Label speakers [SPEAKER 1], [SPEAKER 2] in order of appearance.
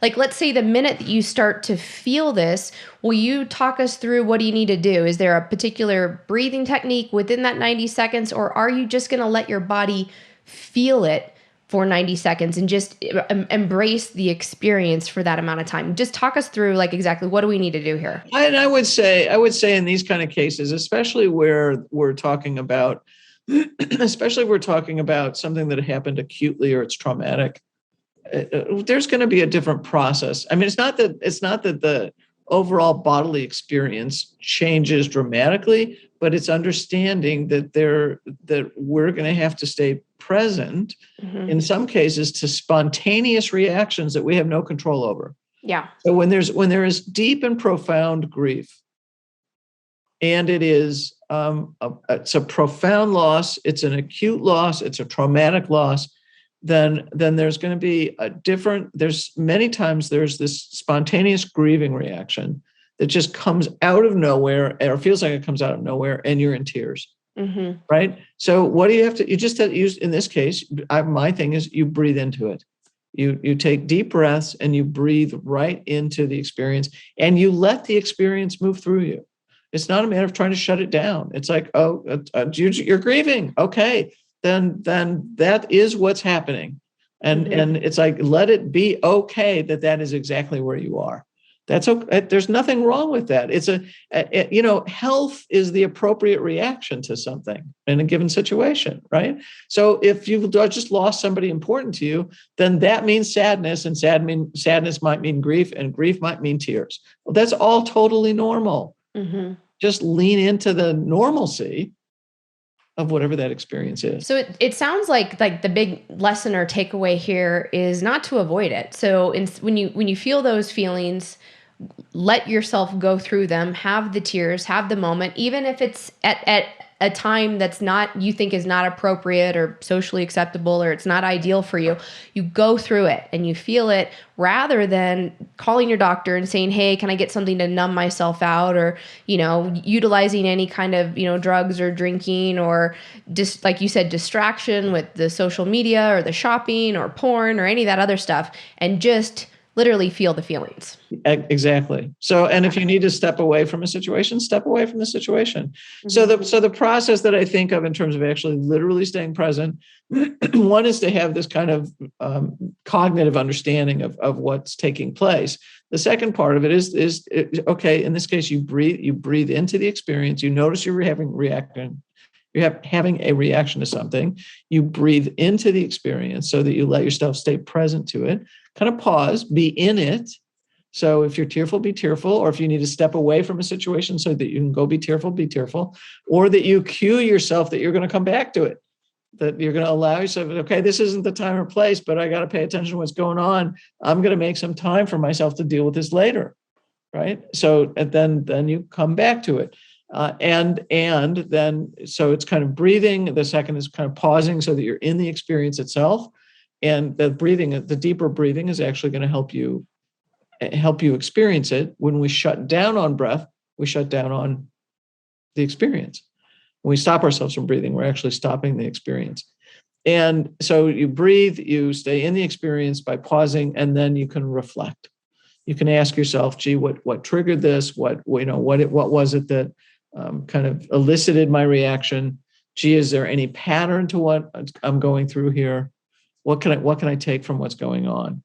[SPEAKER 1] like, let's say the minute that you start to feel this, will you talk us through what do you need to do? Is there a particular breathing technique within that 90 seconds, or are you just going to let your body feel it for 90 seconds and just embrace the experience for that amount of time? Just talk us through like exactly what do we need to do here?
[SPEAKER 2] I would say in these kind of cases, especially where we're talking about, especially if we're talking about something that happened acutely or it's traumatic, there's going to be a different process. I mean, it's not that the overall bodily experience changes dramatically, but it's understanding that we're going to have to stay present in some cases to spontaneous reactions that we have no control over.
[SPEAKER 1] Yeah.
[SPEAKER 2] So when there is deep and profound grief, and it's a profound loss, it's an acute loss, it's a traumatic loss, then there's going to be there's many times there's this spontaneous grieving reaction that just comes out of nowhere, or feels like it comes out of nowhere, and you're in tears. Right? So what do you have to, you just have to use, in this case, my thing is you breathe into it. You take deep breaths and you breathe right into the experience, and you let the experience move through you. It's not a matter of trying to shut it down. It's like, you're grieving. Okay, then that is what's happening. And it's like, let it be okay that is exactly where you are. That's okay. There's nothing wrong with that. It's health is the appropriate reaction to something in a given situation, right? So if you've just lost somebody important to you, then that means sadness, and sadness might mean grief, and grief might mean tears. Well, that's all totally normal. Just lean into the normalcy of whatever that experience is.
[SPEAKER 1] So it sounds like the big lesson or takeaway here is not to avoid it. So when you feel those feelings, let yourself go through them, have the tears, have the moment, even if it's at a time that's you think is not appropriate or socially acceptable, or it's not ideal for you. You go through it and you feel it, rather than calling your doctor and saying, hey, can I get something to numb myself out, or, utilizing any kind of, drugs or drinking, or just like you said, distraction with the social media or the shopping or porn or any of that other stuff, and just literally feel the feelings.
[SPEAKER 2] Exactly. So, and if you need to step away from a situation, step away from the situation. So the process that I think of in terms of actually literally staying present, one is to have this kind of cognitive understanding of what's taking place. The second part of it is okay, in this case, you breathe into the experience, you notice you're having a reaction to something, you breathe into the experience so that you let yourself stay present to it, kind of pause, be in it. So if you're tearful, be tearful, or if you need to step away from a situation so that you can go be tearful, or that you cue yourself that you're going to come back to it, that you're going to allow yourself, okay, this isn't the time or place, but I got to pay attention to what's going on. I'm going to make some time for myself to deal with this later, right? So and then you come back to it. And then, so it's kind of breathing. The second is kind of pausing so that you're in the experience itself. And the deeper breathing is actually going to help you experience it. When we shut down on breath, we shut down on the experience. When we stop ourselves from breathing, we're actually stopping the experience. And so you breathe, you stay in the experience by pausing, and then you can reflect. You can ask yourself, gee, what triggered this? What was it that kind of elicited my reaction? Gee, is there any pattern to what I'm going through here? What can I take from what's going on?